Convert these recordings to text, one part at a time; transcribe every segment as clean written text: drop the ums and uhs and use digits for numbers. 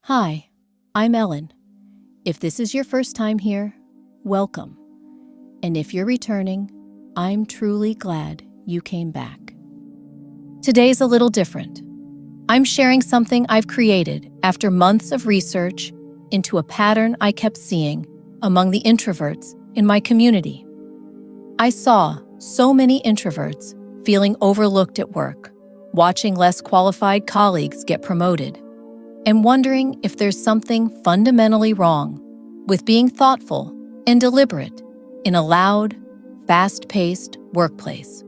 Hi, I'm Ellen. If this is your first time here, welcome. And if you're returning, I'm truly glad you came back. Today's a little different. I'm sharing something I've created after months of research into a pattern I kept seeing among the introverts in my community. I saw so many introverts feeling overlooked at work, watching less qualified colleagues get promoted, and wondering if there's something fundamentally wrong with being thoughtful and deliberate in a loud, fast-paced workplace.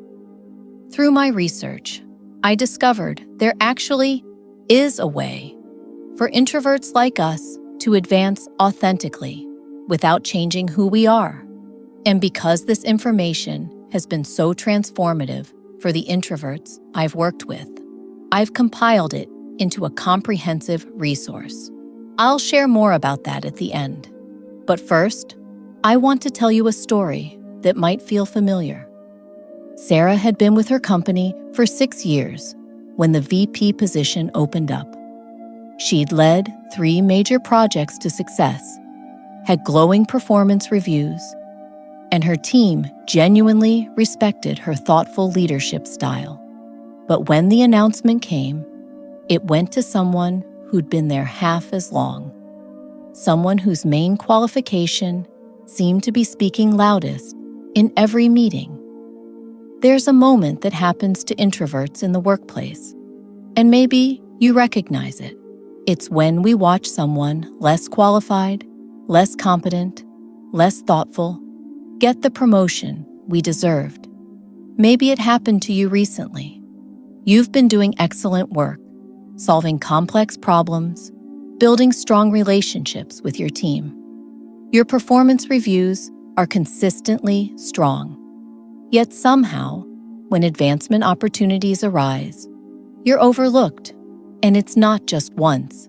Through my research, I discovered there actually is a way for introverts like us to advance authentically without changing who we are. And because this information has been so transformative for the introverts I've worked with, I've compiled it into a comprehensive resource. I'll share more about that at the end. But first, I want to tell you a story that might feel familiar. Sarah had been with her company for 6 years when the VP position opened up. She'd led 3 major projects to success, had glowing performance reviews, and her team genuinely respected her thoughtful leadership style. But when the announcement came, it went to someone who'd been there half as long, someone whose main qualification seemed to be speaking loudest in every meeting. There's a moment that happens to introverts in the workplace, and maybe you recognize it. It's when we watch someone less qualified, less competent, less thoughtful get the promotion we deserved. Maybe it happened to you recently. You've been doing excellent work, solving complex problems, building strong relationships with your team. Your performance reviews are consistently strong. Yet somehow, when advancement opportunities arise, you're overlooked. And it's not just once.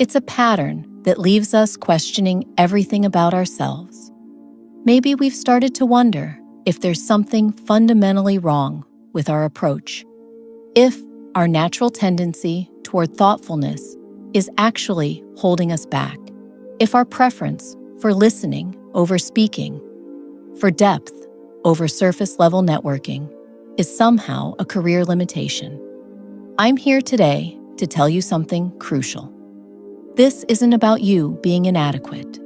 It's a pattern that leaves us questioning everything about ourselves. Maybe we've started to wonder if there's something fundamentally wrong with our approach. If our natural tendency toward thoughtfulness is actually holding us back. If our preference for listening over speaking, for depth over surface-level networking, is somehow a career limitation. I'm here today to tell you something crucial. This isn't about you being inadequate.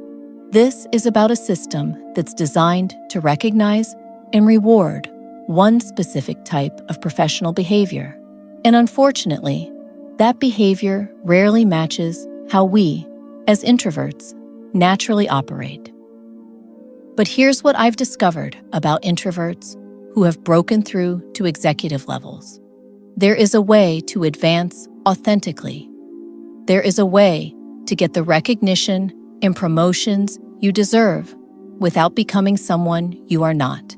This is about a system that's designed to recognize and reward one specific type of professional behavior. And unfortunately, that behavior rarely matches how we, as introverts, naturally operate. But here's what I've discovered about introverts who have broken through to executive levels. There is a way to advance authentically. There is a way to get the recognition and promotions you deserve without becoming someone you are not.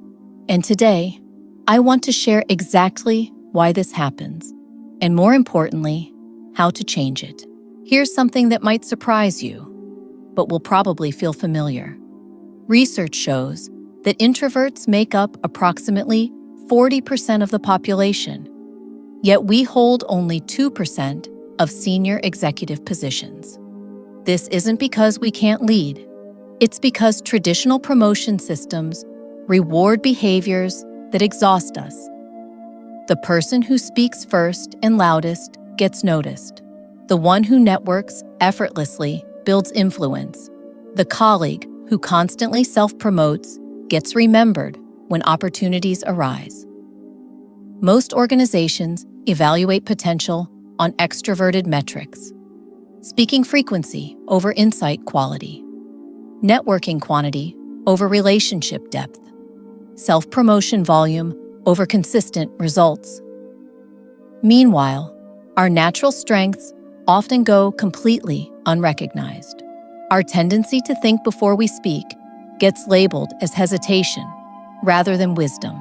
And today, I want to share exactly why this happens, and more importantly, how to change it. Here's something that might surprise you, but will probably feel familiar. Research shows that introverts make up approximately 40% of the population, yet we hold only 2% of senior executive positions. This isn't because we can't lead. It's because traditional promotion systems reward behaviors that exhaust us. The person who speaks first and loudest gets noticed. The one who networks effortlessly builds influence. The colleague who constantly self-promotes gets remembered when opportunities arise. Most organizations evaluate potential on extroverted metrics: speaking frequency over insight quality, networking quantity over relationship depth, self-promotion volume over consistent results. Meanwhile, our natural strengths often go completely unrecognized. Our tendency to think before we speak gets labeled as hesitation rather than wisdom.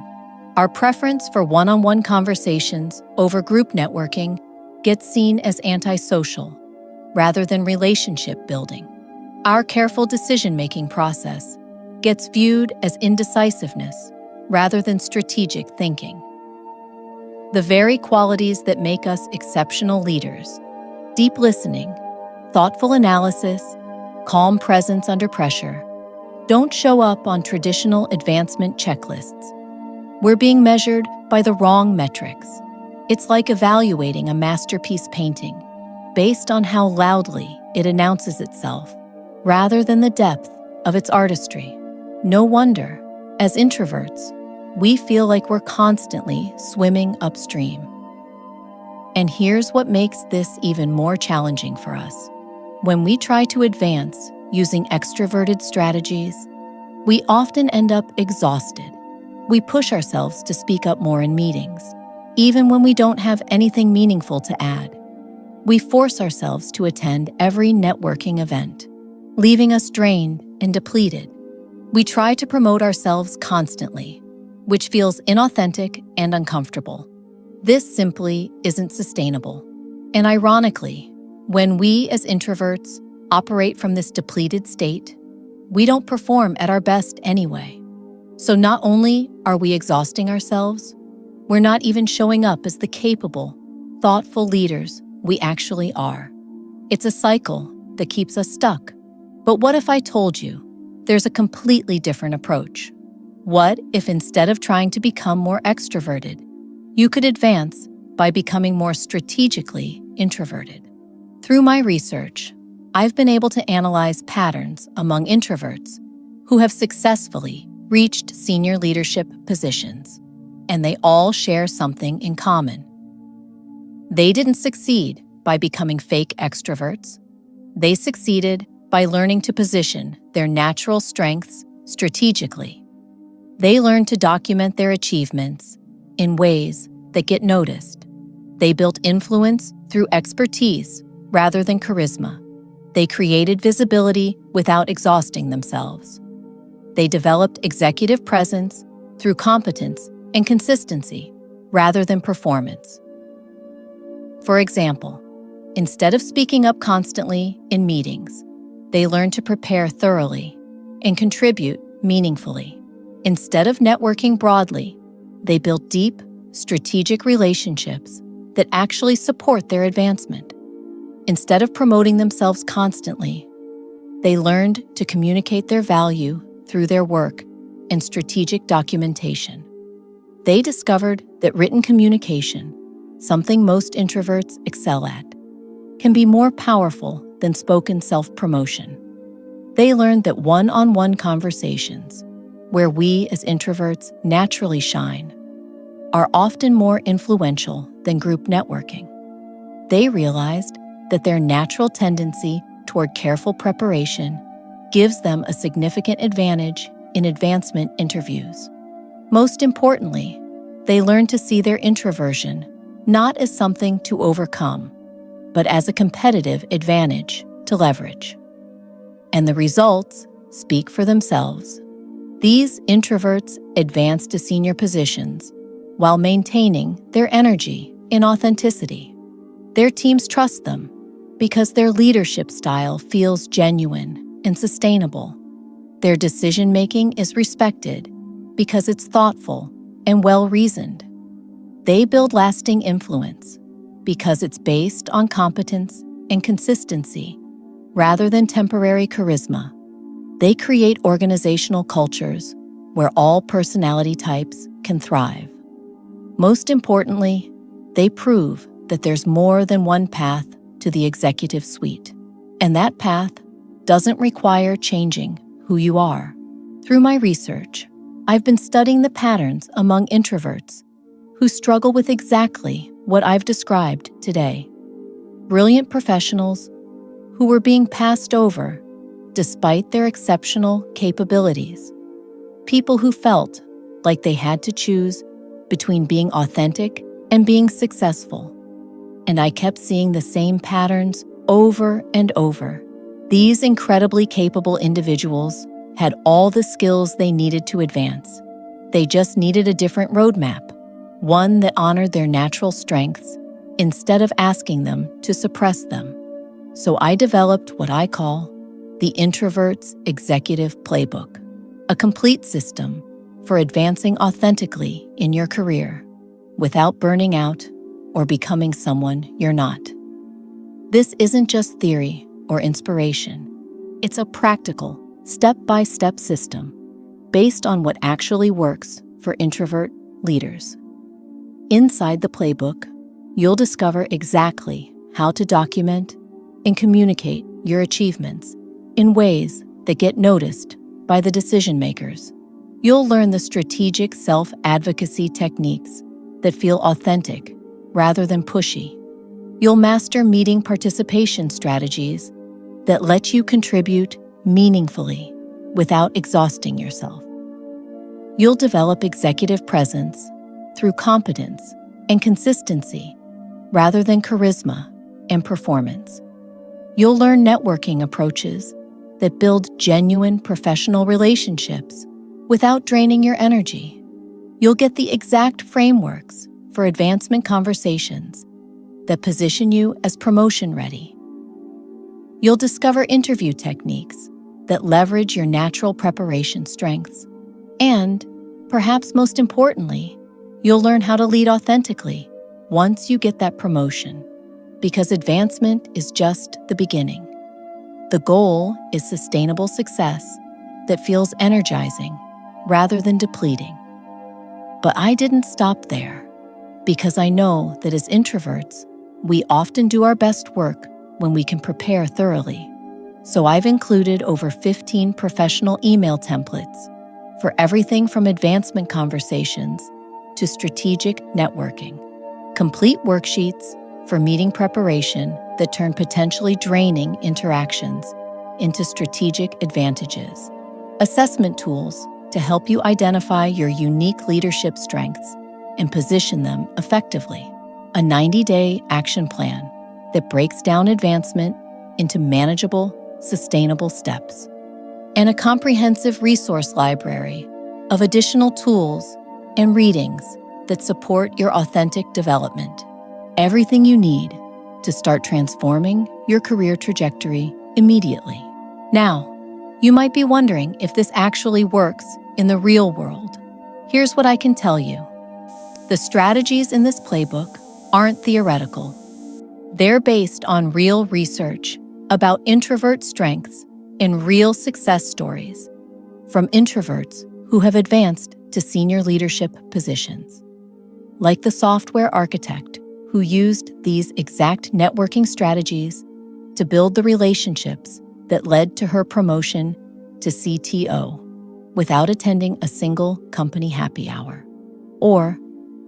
Our preference for one-on-one conversations over group networking gets seen as antisocial rather than relationship building. Our careful decision-making process gets viewed as indecisiveness rather than strategic thinking. The very qualities that make us exceptional leaders — deep listening, thoughtful analysis, calm presence under pressure don't show up on traditional advancement checklists. We're being measured by the wrong metrics. It's like evaluating a masterpiece painting based on how loudly it announces itself, rather than the depth of its artistry. No wonder, as introverts, we feel like we're constantly swimming upstream. And here's what makes this even more challenging for us. When we try to advance using extroverted strategies, we often end up exhausted. We push ourselves to speak up more in meetings, even when we don't have anything meaningful to add. We force ourselves to attend every networking event, leaving us drained and depleted. We try to promote ourselves constantly, which feels inauthentic and uncomfortable. This simply isn't sustainable. And ironically, when we as introverts operate from this depleted state, we don't perform at our best anyway. So not only are we exhausting ourselves, we're not even showing up as the capable, thoughtful leaders we actually are. It's a cycle that keeps us stuck. But what if I told you there's a completely different approach? What if instead of trying to become more extroverted, you could advance by becoming more strategically introverted? Through my research, I've been able to analyze patterns among introverts who have successfully reached senior leadership positions, and they all share something in common. They didn't succeed by becoming fake extroverts. They succeeded by learning to position their natural strengths strategically. They learned to document their achievements in ways that get noticed. They built influence through expertise rather than charisma. They created visibility without exhausting themselves. They developed executive presence through competence and consistency rather than performance. For example, instead of speaking up constantly in meetings, they learned to prepare thoroughly and contribute meaningfully. Instead of networking broadly, they built deep, strategic relationships that actually support their advancement. Instead of promoting themselves constantly, they learned to communicate their value through their work and strategic documentation. They discovered that written communication, something most introverts excel at, can be more powerful than spoken self-promotion. They learned that one-on-one conversations, where we as introverts naturally shine, are often more influential than group networking. They realized that their natural tendency toward careful preparation gives them a significant advantage in advancement interviews. Most importantly, they learned to see their introversion not as something to overcome, but as a competitive advantage to leverage. And the results speak for themselves. These introverts advance to senior positions while maintaining their energy and authenticity. Their teams trust them because their leadership style feels genuine and sustainable. Their decision-making is respected because it's thoughtful and well-reasoned. They build lasting influence because it's based on competence and consistency rather than temporary charisma. They create organizational cultures where all personality types can thrive. Most importantly, they prove that there's more than one path to the executive suite, and that path doesn't require changing who you are. Through my research, I've been studying the patterns among introverts who struggle with exactly what I've described today. Brilliant professionals who were being passed over despite their exceptional capabilities. People who felt like they had to choose between being authentic and being successful. And I kept seeing the same patterns over and over. These incredibly capable individuals had all the skills they needed to advance. They just needed a different roadmap, one that honored their natural strengths instead of asking them to suppress them. So I developed what I call the Introverts Executive Playbook, a complete system for advancing authentically in your career without burning out or becoming someone you're not. This isn't just theory, or inspiration. It's a practical, step-by-step system based on what actually works for introvert leaders. Inside the Playbook, you'll discover exactly how to document and communicate your achievements in ways that get noticed by the decision makers. You'll learn the strategic self-advocacy techniques that feel authentic rather than pushy. You'll master meeting participation strategies that let you contribute meaningfully without exhausting yourself. You'll develop executive presence through competence and consistency rather than charisma and performance. You'll learn networking approaches that build genuine professional relationships without draining your energy. You'll get the exact frameworks for advancement conversations that position you as promotion-ready. You'll discover interview techniques that leverage your natural preparation strengths. And, perhaps most importantly, you'll learn how to lead authentically once you get that promotion, because advancement is just the beginning. The goal is sustainable success that feels energizing rather than depleting. But I didn't stop there, because I know that as introverts, we often do our best work when we can prepare thoroughly. So I've included over 15 professional email templates for everything from advancement conversations to strategic networking. Complete worksheets for meeting preparation that turn potentially draining interactions into strategic advantages. Assessment tools to help you identify your unique leadership strengths and position them effectively. A 90-day action plan that breaks down advancement into manageable, sustainable steps. And a comprehensive resource library of additional tools and readings that support your authentic development. Everything you need to start transforming your career trajectory immediately. Now, you might be wondering if this actually works in the real world. Here's what I can tell you. The strategies in this playbook aren't theoretical. They're based on real research about introvert strengths and real success stories from introverts who have advanced to senior leadership positions. Like the software architect who used these exact networking strategies to build the relationships that led to her promotion to CTO without attending a single company happy hour. Or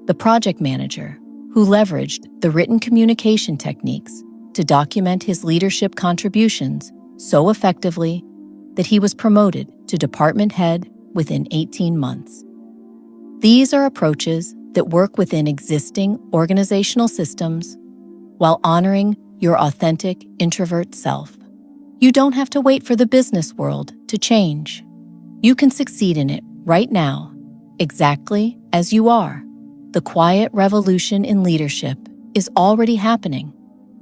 the project manager who leveraged the written communication techniques to document his leadership contributions so effectively that he was promoted to department head within 18 months. These are approaches that work within existing organizational systems while honoring your authentic introvert self. You don't have to wait for the business world to change. You can succeed in it right now, exactly as you are. The quiet revolution in leadership is already happening.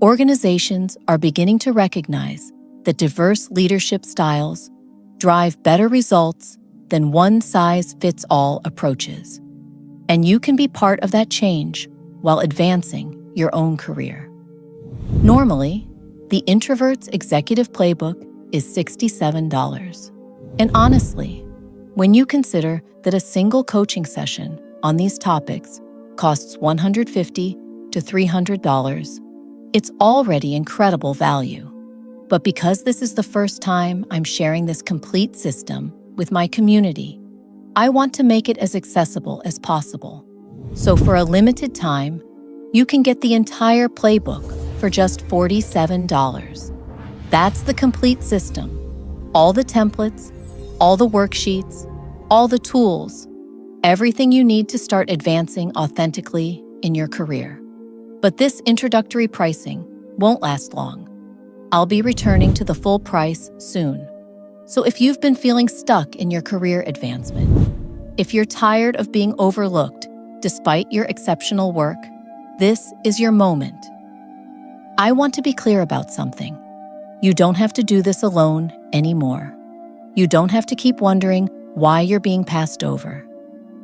Organizations are beginning to recognize that diverse leadership styles drive better results than one-size-fits-all approaches. And you can be part of that change while advancing your own career. Normally, the Introverts Executive Playbook is $67. And honestly, when you consider that a single coaching session on these topics costs $150 to $300, it's already incredible value. But because this is the first time I'm sharing this complete system with my community, I want to make it as accessible as possible. So for a limited time, you can get the entire playbook for just $47. That's the complete system. All the templates, all the worksheets, all the tools, everything you need to start advancing authentically in your career. But this introductory pricing won't last long. I'll be returning to the full price soon. So if you've been feeling stuck in your career advancement, if you're tired of being overlooked despite your exceptional work, this is your moment. I want to be clear about something. You don't have to do this alone anymore. You don't have to keep wondering why you're being passed over.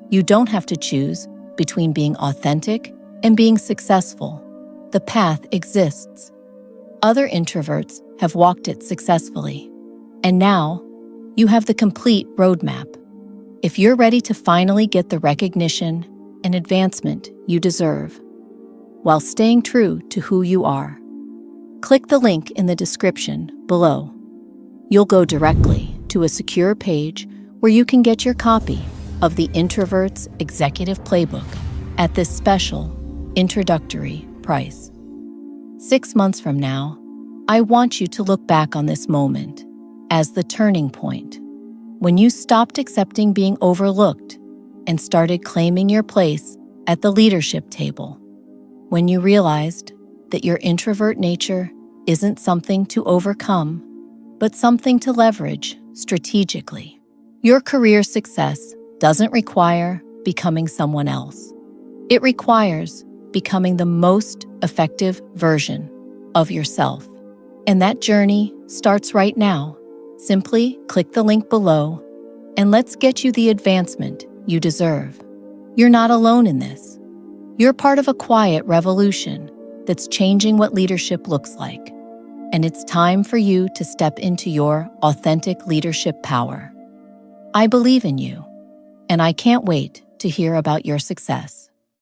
You don't have to choose between being authentic and being successful. The path exists. Other introverts have walked it successfully. And now, you have the complete roadmap. If you're ready to finally get the recognition and advancement you deserve, while staying true to who you are, click the link in the description below. You'll go directly to a secure page where you can get your copy of the Introverts Executive Playbook at this special introductory price. 6 months from now, I want you to look back on this moment as the turning point, when you stopped accepting being overlooked and started claiming your place at the leadership table, when you realized that your introvert nature isn't something to overcome, but something to leverage strategically. Your career success doesn't require becoming someone else. It requires becoming the most effective version of yourself. And that journey starts right now. Simply click the link below and let's get you the advancement you deserve. You're not alone in this. You're part of a quiet revolution that's changing what leadership looks like. And it's time for you to step into your authentic leadership power. I believe in you, and I can't wait to hear about your success.